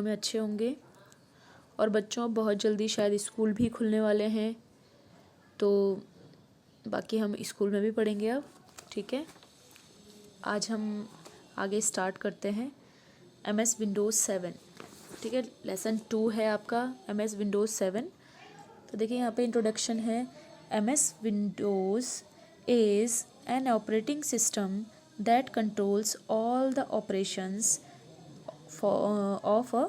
में अच्छे होंगे। और बच्चों अब बहुत जल्दी शायद स्कूल भी खुलने वाले हैं, तो बाकी हम स्कूल में भी पढ़ेंगे अब। ठीक है, आज हम आगे स्टार्ट करते हैं MS विंडोज़ 7। ठीक है, लेसन 2 है आपका MS विंडोज़ 7। तो देखिए यहाँ पे इंट्रोडक्शन है। MS Windows is an operating system that controls all the operations of a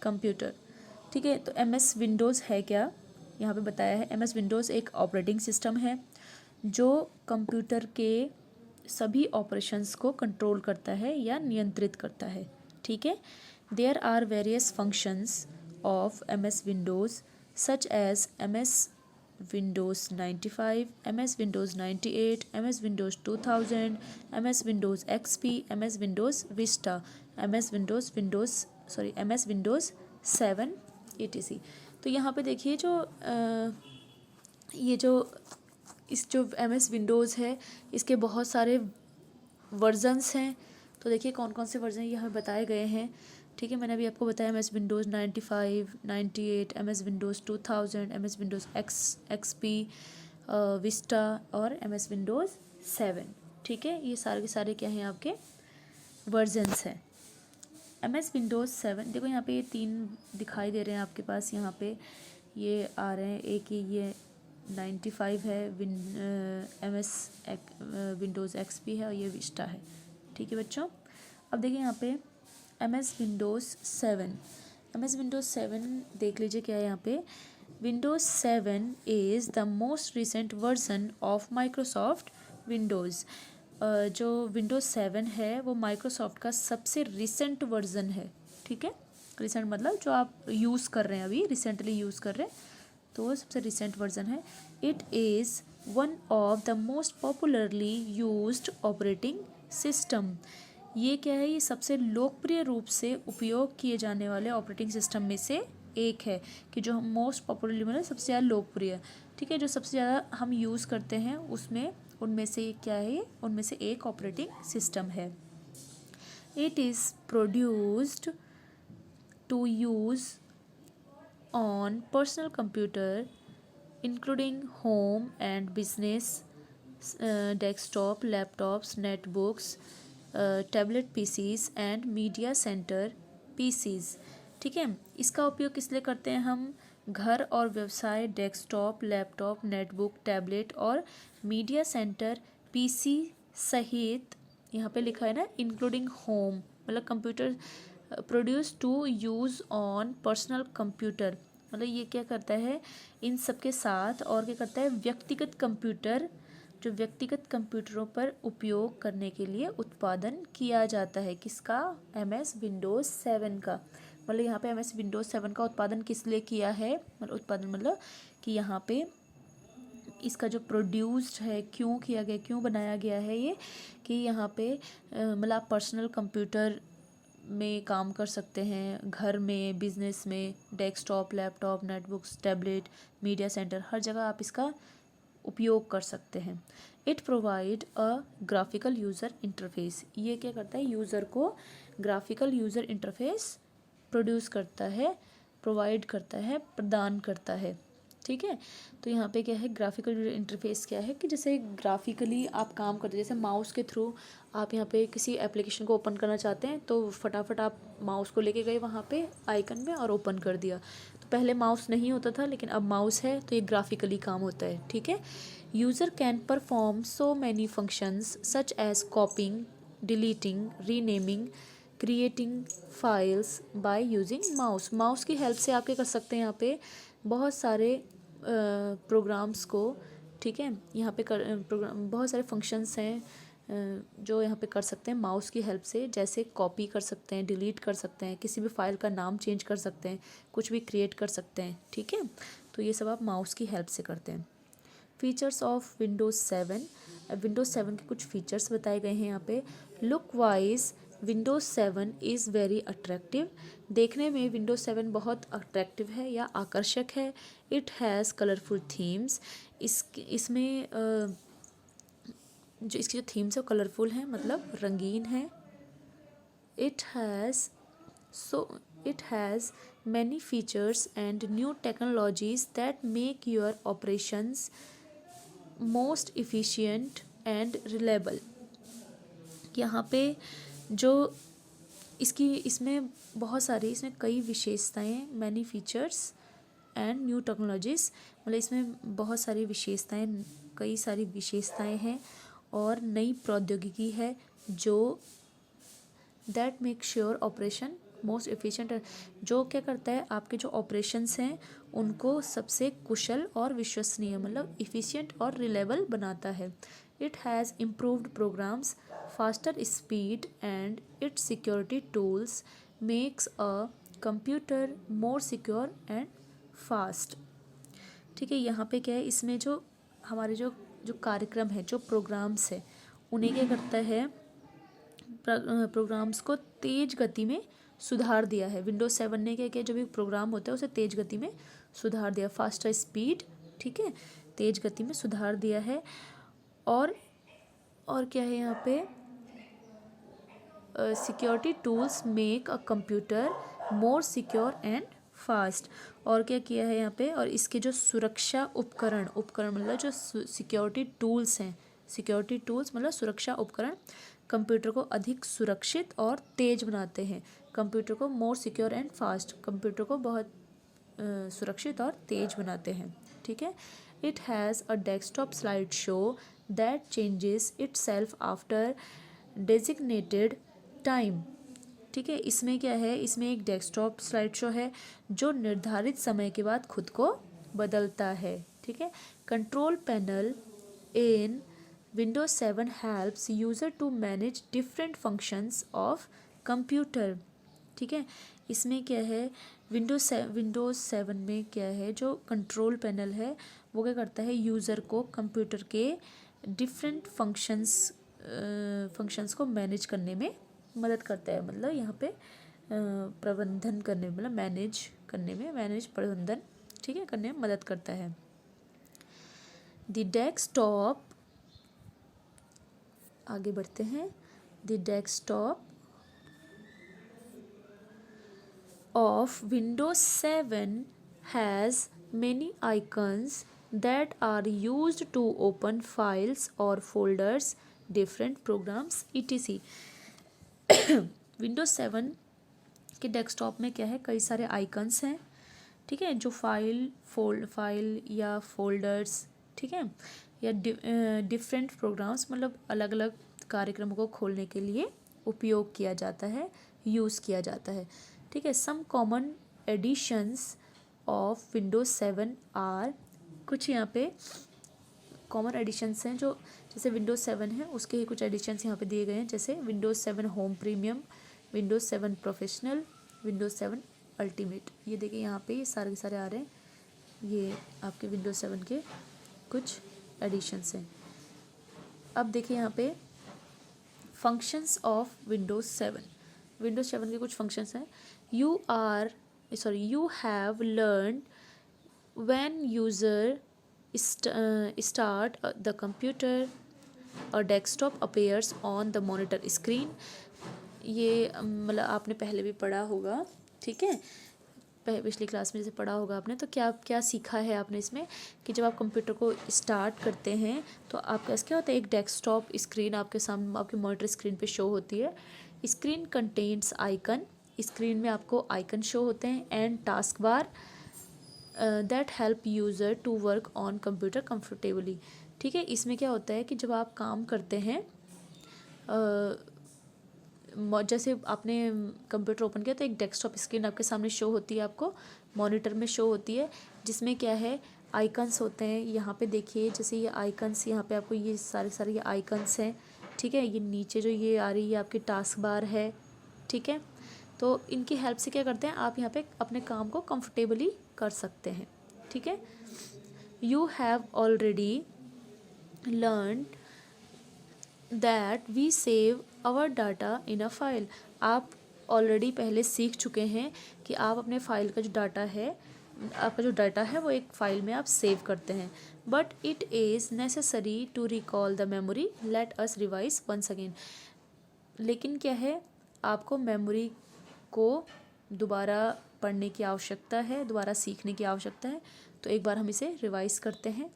computer. ठीक है, तो MS विंडोज़ है क्या, यहाँ पे बताया है। MS विंडोज़ एक ऑपरेटिंग सिस्टम है जो कंप्यूटर के सभी ऑपरेशंस को कंट्रोल करता है या नियंत्रित करता है। ठीक है, there are various functions of MS Windows such as MS Windows 95, MS Windows 98, MS Windows 2000, MS Windows XP, MS Windows Vista, MS Windows 7 etc। तो यहाँ पे देखिए ये जो MS विंडोज़ है इसके बहुत सारे वर्जन्स हैं। तो देखिए कौन कौन से वर्जन ये हमें बताए गए हैं। ठीक है, मैंने अभी आपको बताया MS Windows 95, 98, MS Windows 2000, MS Windows XP, Vista और MS विंडोज़ 7। ठीक है, ये सारे के सारे क्या हैं आपके वर्जन्स हैं। MS विंडोज़ 7 देखो यहाँ पे ये 3 दिखाई दे रहे हैं आपके पास। यहाँ पे ये आ रहे हैं, एक ही ये 95 है, MS विंडोज़ XP है और ये विस्टा है। ठीक है बच्चों, अब देखिए यहाँ पे MS विंडोज़ 7 देख लीजिए क्या है यहाँ पे। Windows 7 is the most recent version of Microsoft Windows. जो विंडोज़ 7 है वो माइक्रोसॉफ्ट का सबसे रिसेंट वर्जन है। ठीक है, रिसेंट मतलब जो आप यूज़ कर रहे हैं, अभी रिसेंटली यूज़ कर रहे हैं, तो वो सबसे रिसेंट वर्जन है। It is one of the most popularly used operating system. ये क्या है, ये सबसे लोकप्रिय रूप से उपयोग किए जाने वाले ऑपरेटिंग सिस्टम में से एक है, कि जो हम मोस्ट पॉपुलरली मतलब सबसे ज़्यादा लोकप्रिय। ठीक है, जो सबसे ज़्यादा हम यूज़ करते हैं उसमें उनमें से क्या है, उनमें से एक ऑपरेटिंग सिस्टम है। It is produced to use on personal computer including home and business desktop laptops netbooks tablet PCs and media center PCs। ठीक है, इसका उपयोग किस लिए करते हैं हम, घर और व्यवसाय डेस्कटॉप लैपटॉप नेटबुक टैबलेट और मीडिया सेंटर PC सहित, यहाँ पे लिखा है ना इंक्लूडिंग होम, मतलब computer produce to use on personal computer, मतलब ये क्या करता है इन सब के साथ, और क्या करता है व्यक्तिगत कंप्यूटर, जो व्यक्तिगत कंप्यूटरों पर उपयोग करने के लिए उत्पादन किया जाता है। किसका, MS विंडोज़ 7 का। मतलब यहाँ पे MS विंडोज़ 7 का उत्पादन किस लिए किया है, मतलब उत्पादन मतलब कि यहाँ पे इसका जो प्रोड्यूस्ड है, क्यों किया गया, क्यों बनाया गया है ये, कि यहाँ पे मतलब आप पर्सनल कंप्यूटर में काम कर सकते हैं, घर में, बिजनेस में, desktop laptop netbooks tablet media centre, हर जगह आप इसका उपयोग कर सकते हैं। It provide a graphical user interface, ये क्या करता है, यूज़र को ग्राफिकल यूज़र इंटरफेस प्रोड्यूस करता है, प्रोवाइड करता है, प्रदान करता है। ठीक है, तो यहाँ पे क्या है ग्राफिकल इंटरफेस, क्या है कि जैसे ग्राफिकली आप काम करते हैं, जैसे माउस के थ्रू आप यहाँ पे किसी एप्लीकेशन को ओपन करना चाहते हैं तो फटाफट आप माउस को लेके गए वहाँ पे आइकन में और ओपन कर दिया। तो पहले माउस नहीं होता था, लेकिन अब माउस है तो ये ग्राफिकली काम होता है। ठीक है, user can perform so many functions such as copying deleting renaming creating files by using mouse की हेल्प से आप क्या कर सकते हैं, यहाँ पे बहुत सारे प्रोग्राम्स को, ठीक है, यहाँ पे प्रोग्राम बहुत सारे फंक्शंस हैं जो यहाँ पे कर सकते हैं माउस की हेल्प से। जैसे कॉपी कर सकते हैं, डिलीट कर सकते हैं, किसी भी फाइल का नाम चेंज कर सकते हैं, कुछ भी क्रिएट कर सकते हैं। ठीक है, तो ये सब आप माउस की हेल्प से करते हैं। फीचर्स ऑफ विंडोज़ 7, विंडोज़ 7 के कुछ फीचर्स बताए गए हैं यहाँ पे। Look wise Windows 7 is very attractive, देखने में विंडोज़ 7 बहुत अट्रैक्टिव है या आकर्षक है। इट हैज़ कलरफुल थीम्स, इसमें जो इसकी जो थीम्स है कलरफुल हैं, मतलब रंगीन है। It has So it has many features and new technologies that make your operations most efficient and reliable. यहाँ पे जो इसमें बहुत सारी, इसमें कई विशेषताएं, many features and new technologies, मतलब इसमें बहुत सारी विशेषताएं, कई सारी विशेषताएं हैं और नई प्रौद्योगिकी है जो that make sure operation most efficient, जो क्या करता है आपके जो ऑपरेशंस हैं उनको सबसे कुशल और विश्वसनीय, मतलब इफ़िशिएंट और रिलायबल बनाता है. It has improved programs, faster speed and its security tools makes a computer more secure and fast. ठीक है, यहाँ पे क्या है, इसमें जो हमारे जो जो कार्यक्रम है, जो प्रोग्राम्स है, उन्हें क्या करता है, प्रोग्राम्स को तेज गति में सुधार दिया है. विंडोज 7 ने क्या किया, जो भी प्रोग्राम होता है उसे तेज गति में सुधार दिया, फास्टर स्पीड, ठीक है, तेज गति में सुधार दिया है. और क्या है यहाँ पे, security tools make a computer more secure and fast. और क्या किया है यहाँ पे, और इसके जो सुरक्षा उपकरण मतलब जो सिक्योरिटी टूल्स हैं, सिक्योरिटी टूल्स मतलब सुरक्षा उपकरण कंप्यूटर को अधिक सुरक्षित और तेज बनाते हैं. कंप्यूटर को मोर सिक्योर एंड फास्ट, कंप्यूटर को बहुत सुरक्षित और तेज बनाते हैं. ठीक है. It has a desktop slide show that changes itself after designated time. ठीक है, इसमें क्या है, इसमें एक डेस्कटॉप स्लाइड शो है जो निर्धारित समय के बाद खुद को बदलता है. ठीक है. Control panel in Windows 7 helps user to manage different functions of computer. ठीक है, इसमें क्या है, विंडोज 7 में क्या है, जो कंट्रोल पैनल है वो क्या करता है, यूज़र को कंप्यूटर के डिफरेंट फंक्शंस को मैनेज करने में मदद करता है. मतलब यहाँ पे प्रबंधन करने में, मतलब मैनेज प्रबंधन, ठीक है, करने में मदद करता है. द डेस्कटॉप, आगे बढ़ते हैं. The desktop of Windows 7 has many icons that are used to open files or folders, different programs etc. Windows 7 के डेस्कटॉप में क्या है, कई सारे आइकन्स हैं. ठीक है, जो फाइल या फोल्डर्स, ठीक है, या डिफरेंट प्रोग्राम्स, मतलब अलग अलग कार्यक्रमों को खोलने के लिए उपयोग किया जाता है, यूज़ किया जाता है. ठीक है. Some common editions of Windows 7 are, कुछ यहाँ पे कॉमन एडिशंस हैं, जो जैसे विंडोज 7 है उसके ही कुछ एडिशंस यहाँ पे दिए गए हैं, जैसे Windows 7 home premium, Windows 7 professional, Windows 7 ultimate. ये देखिए यहाँ पे ये सारे के सारे आ रहे हैं, ये आपके विंडोज 7 के कुछ एडिशंस हैं. अब देखिए यहाँ पे फंक्शंस ऑफ विंडोज 7. विंडोज 7 के कुछ फंक्शंस हैं. you have learned when user start the computer or desktop appears on the monitor screen. ये मतलब आपने पहले भी पढ़ा होगा. ठीक है, पिछली क्लास में जैसे पढ़ा होगा आपने, तो क्या क्या सीखा है आपने इसमें, कि जब आप कंप्यूटर को स्टार्ट करते हैं तो आपका क्या होता है, एक डेस्कटॉप स्क्रीन आपके सामने, आपके मॉनिटर स्क्रीन पे शो होती है. स्क्रीन कंटेन्स आइकन, स्क्रीन में आपको आइकन शो होते हैं, and taskbar that help user to work on computer comfortably. ठीक है, इसमें क्या होता है कि जब आप काम करते हैं, जैसे आपने कंप्यूटर ओपन किया तो एक डेस्कटॉप स्क्रीन आपके सामने शो होती है, आपको मॉनिटर में शो होती है, जिसमें क्या है, आइकन्स होते हैं. यहाँ पे देखिए, जैसे ये आइकन्स, यहाँ पे आपको ये सारे ये आइकन्स हैं. ठीक है, ये नीचे जो ये आ रही है आपकी टास्क बार है. ठीक है, तो इनकी हेल्प से क्या करते हैं, आप यहाँ पे अपने काम को कंफर्टेबली कर सकते हैं. ठीक है. You have already learn that we save our data in a file. आप ऑलरेडी पहले सीख चुके हैं कि आप अपने फाइल का जो डाटा है, आपका जो डाटा है वो एक फ़ाइल में आप सेव करते हैं. But it is necessary to recall the memory, let us revise once again. लेकिन क्या है, आपको मेमोरी को दोबारा पढ़ने की आवश्यकता है, दोबारा सीखने की आवश्यकता है। तो एक बार हम इसे रिवाइज करते हैं,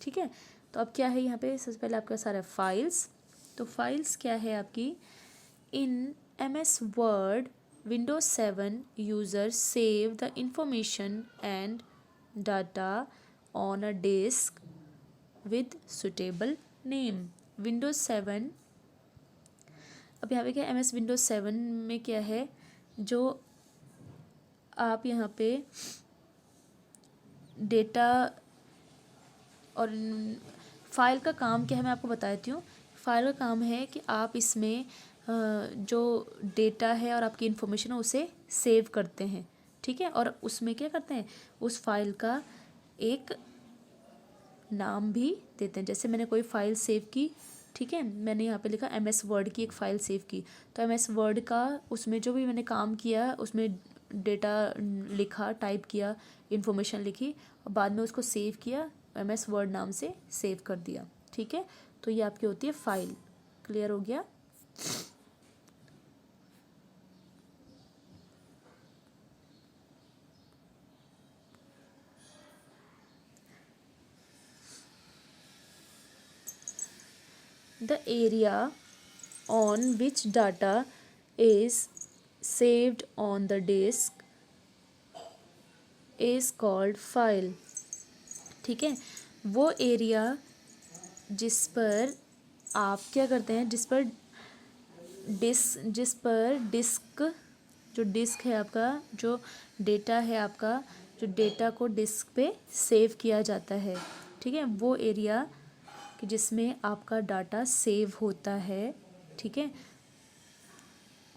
ठीक है। तो अब क्या है यहाँ पे, सबसे पहले आपका सारा फाइल्स। तो फाइल्स क्या है आपकी, इन MS Word Windows 7 users save the information and data on a disk with suitable name. Windows 7, अब यहाँ पे क्या MS Windows 7 में क्या है, जो आप यहाँ पे डेटा और फाइल का काम क्या है मैं आपको बता देती हूँ। फाइल का काम है कि आप इसमें जो डेटा है और आपकी इन्फॉर्मेशन है उसे सेव करते हैं, ठीक है। और उसमें क्या करते हैं, उस फाइल का एक नाम भी देते हैं। जैसे मैंने कोई फाइल सेव की, ठीक है, मैंने यहाँ पे लिखा MS Word की एक फ़ाइल सेव की, तो MS Word का उसमें जो भी मैंने काम किया उसमें डेटा लिखा, टाइप किया, इन्फॉर्मेशन लिखी और बाद में उसको सेव किया, MS Word नाम से सेव कर दिया, ठीक है। तो ये आपकी होती है फाइल। क्लियर हो गया। The area on which data is saved on the disk is called file, ठीक है। वो एरिया जिस पर आप क्या करते हैं, जिस पर डिस्क जो डिस्क है आपका, जो डेटा है आपका, जो डेटा को डिस्क पे सेव किया जाता है, ठीक है, वो एरिया कि जिसमें आपका डाटा सेव होता है, ठीक है,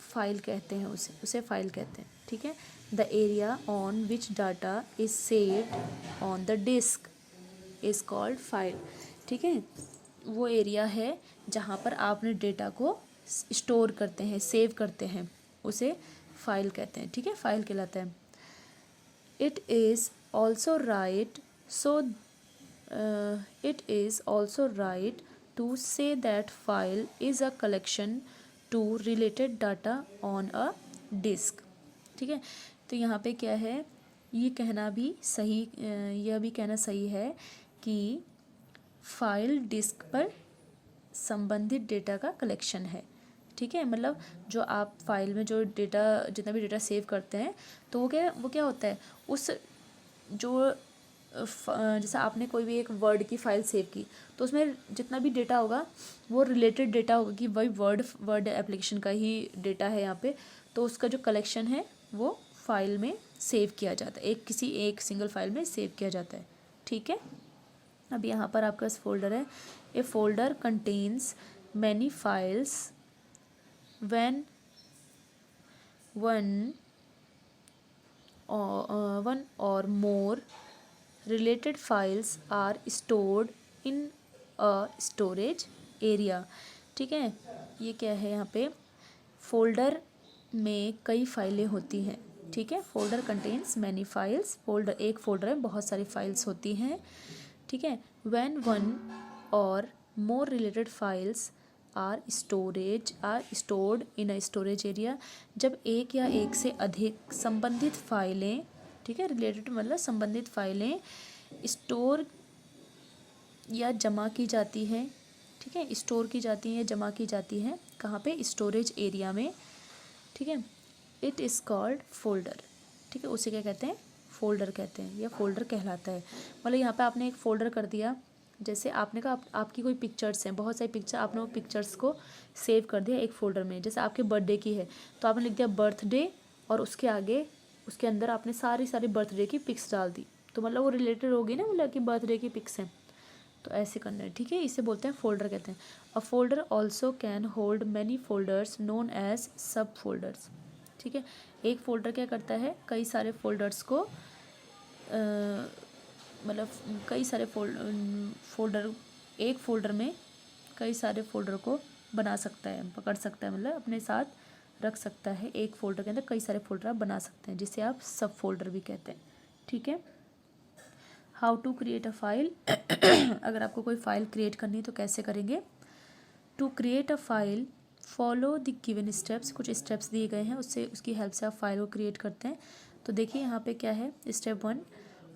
फाइल कहते हैं उसे फाइल कहते हैं, ठीक है। The area on which data is saved on the disk is called file, ठीक है। वो एरिया है जहाँ पर आपने डेटा को स्टोर करते हैं, सेव करते हैं, उसे फाइल कहते हैं, ठीक है, फाइल कहलाता है। It is also right it is also right to say that file is a collection to related data on a disk, ठीक है। तो यहाँ पे क्या है, ये कहना भी सही, यह भी कहना सही है कि फाइल डिस्क पर संबंधित डेटा का कलेक्शन है, ठीक है। मतलब जो आप फाइल में जो डेटा, जितना भी डेटा सेव करते हैं, तो वो क्या होता है, उस जो जैसे आपने कोई भी एक वर्ड की फ़ाइल सेव की, तो उसमें जितना भी डेटा होगा वो रिलेटेड डेटा होगा, कि वही वर्ड एप्लीकेशन का ही डेटा है यहाँ पे, तो उसका जो कलेक्शन है वो फाइल में सेव किया जाता है, किसी एक सिंगल फाइल में सेव किया जाता है, ठीक है। अब यहाँ पर आपका फोल्डर है, a folder contains many files when one or more related files are stored in a storage area, ठीक है। ये क्या है, यहाँ पे फोल्डर में कई फाइलें होती हैं, ठीक है। Folder contains many files, folder एक फोल्डर में बहुत सारी फाइल्स होती हैं, ठीक है। When one or more related files are stored in a storage area, जब एक या एक से अधिक संबंधित फाइलें, ठीक है, रिलेटेड मतलब संबंधित फाइलें स्टोर या जमा की जाती हैं, ठीक है, स्टोर की जाती हैं, जमा की जाती हैं, कहाँ पे, स्टोरेज एरिया में, ठीक है। इट इज़ कॉल्ड फोल्डर, ठीक है, उसे क्या कहते हैं, फोल्डर कहते हैं, या फोल्डर कहलाता है। मतलब यहाँ पे आपने एक फ़ोल्डर कर दिया, जैसे आपने कहा आपकी कोई पिक्चर्स हैं, बहुत सारी पिक्चर, आपने वो पिक्चर्स को सेव कर दिया एक फ़ोल्डर में। जैसे आपके बर्थडे की है तो आपने लिख दिया बर्थडे, और उसके आगे उसके अंदर आपने सारी बर्थडे की पिक्स डाल दी, तो मतलब वो रिलेटेड होगी ना, मतलब कि बर्थडे की पिक्स हैं, तो ऐसे करना है, ठीक है। इसे बोलते हैं फोल्डर कहते हैं। A folder also can hold many folders known as sub folders, ठीक है। एक फ़ोल्डर क्या करता है, कई सारे फोल्डर्स को मतलब कई सारे फोल्डर, एक फ़ोल्डर में कई सारे फ़ोल्डर को बना सकता है, पकड़ सकता है, मतलब अपने साथ रख सकता है। एक फ़ोल्डर के अंदर कई सारे फ़ोल्डर आप बना सकते हैं, जिसे आप सब फोल्डर भी कहते हैं, ठीक है। How to create a file अगर आपको कोई फ़ाइल क्रिएट करनी है तो कैसे करेंगे। To create a file follow the given steps, कुछ स्टेप्स दिए गए हैं, उससे उसकी हेल्प से आप फाइल को क्रिएट करते हैं। तो देखिए यहाँ पे क्या है। स्टेप 1,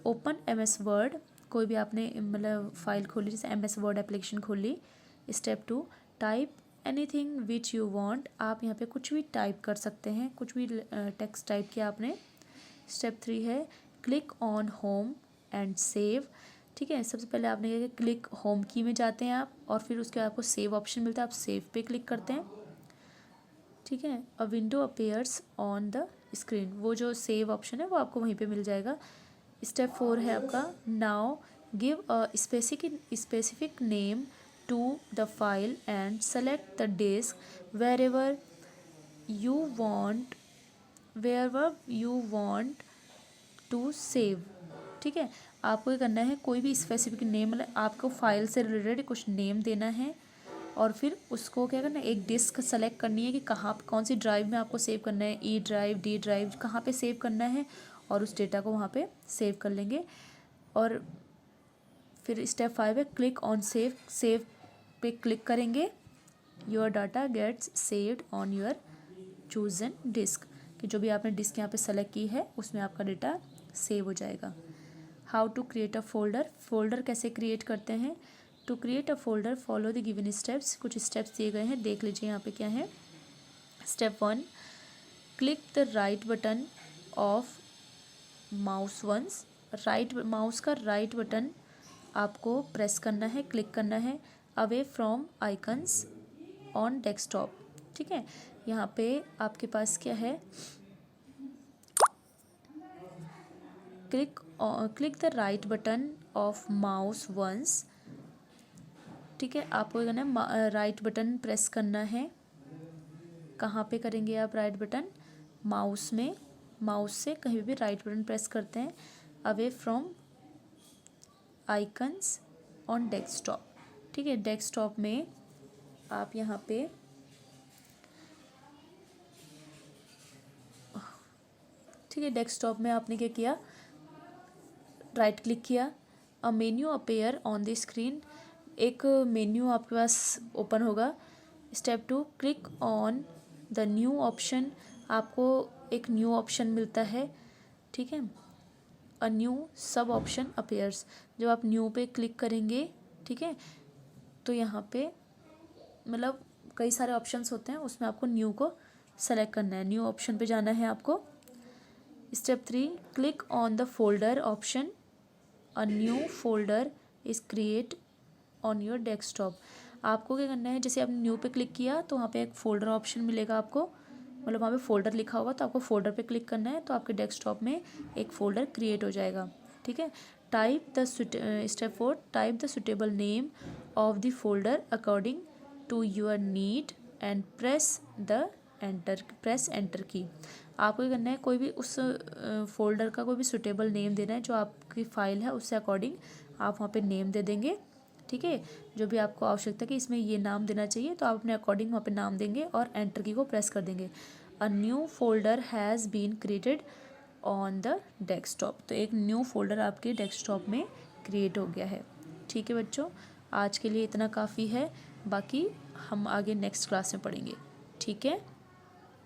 ओपन MS वर्ड, कोई भी आपने मतलब फाइल खोली, जैसे MS वर्ड एप्लीकेशन खोली। Step 2, type anything which you want, आप यहाँ पे कुछ भी टाइप कर सकते हैं, कुछ भी टेक्स्ट टाइप किया आपने। स्टेप 3 है click on home and save, ठीक है। सबसे पहले आपने क्या किया, क्लिक होम की में जाते हैं आप, और फिर उसके बाद आपको सेव ऑप्शन मिलता है, आप सेव पे क्लिक करते हैं, ठीक है। अ window appears on the screen, वो जो सेव ऑप्शन है वो आपको वहीं पे मिल जाएगा। स्टेप 4 है आपका, now give a specific name to the file and select the disk wherever you want to save, ठीक है। आपको ये करना है, कोई भी स्पेसिफिक नेम, मतलब आपको फाइल से रिलेटेड कुछ नेम देना है, और फिर उसको क्या करना है, एक डिस्क सेलेक्ट करनी है कि कहाँ, कौन सी ड्राइव में आपको सेव करना है, E ड्राइव, D ड्राइव, कहाँ पे सेव करना है, और उस डेटा को वहाँ पे सेव कर लेंगे। और फिर स्टेप 5 है क्लिक ऑन सेव, सेव पे क्लिक करेंगे, your data gets saved on your chosen disk, कि जो भी आपने डिस्क यहाँ पे सेलेक्ट की है उसमें आपका डेटा सेव हो जाएगा। How to create a folder, folder कैसे क्रिएट करते हैं। To create a folder follow the given steps, कुछ स्टेप्स दिए गए हैं, देख लीजिए यहाँ पे क्या है। Step 1, click the right button of mouse once, right mouse का राइट बटन आपको प्रेस करना है, क्लिक करना है, away from icons on desktop, ठीक है। यहाँ पे आपके पास क्या है, click the right button of mouse once, ठीक है। आपको करना है राइट बटन प्रेस करना है, कहाँ पे करेंगे आप राइट बटन, माउस में, माउस से कहीं भी राइट बटन प्रेस करते हैं, away from icons on desktop, ठीक है। डेस्कटॉप में आप यहाँ पे ठीक है, डेस्कटॉप में आपने क्या किया, राइट क्लिक किया, अ menu appear on the screen, एक मेन्यू आपके पास ओपन होगा। Step 2, click on the new option, आपको एक न्यू ऑप्शन मिलता है, ठीक है। अ न्यू सब ऑप्शन अपेयर्स, जब आप न्यू पे क्लिक करेंगे, ठीक है, तो यहाँ पे मतलब कई सारे ऑप्शंस होते हैं, उसमें आपको न्यू को सेलेक्ट करना है, न्यू ऑप्शन पे जाना है आपको। Step 3, click on the folder option, a new folder is create on your desktop, आपको क्या करना है, जैसे आपने न्यू पे क्लिक किया तो वहाँ पे एक फोल्डर ऑप्शन मिलेगा आपको, मतलब वहाँ पे फोल्डर लिखा होगा, तो आपको फोल्डर पे क्लिक करना है, तो आपके डेस्कटॉप में एक फोल्डर क्रिएट हो जाएगा, ठीक है। Step 4, type the suitable name of the folder according to your need and press enter key, आपको क्या करना है, कोई भी उस फोल्डर का कोई भी सुटेबल नेम देना है, जो आपकी फाइल है उससे अकॉर्डिंग आप वहाँ पे नेम दे देंगे, ठीक है। जो भी आपको आवश्यकता है कि इसमें ये नाम देना चाहिए, तो आप अपने अकॉर्डिंग वहाँ पे नाम देंगे और एंटर की को प्रेस कर देंगे। A new folder has been created on the desktop, तो एक न्यू फोल्डर आपके डेस्कटॉप में क्रिएट हो गया है, ठीक है बच्चों। आज के लिए इतना काफ़ी है, बाकी हम आगे नेक्स्ट क्लास में पढ़ेंगे, ठीक है।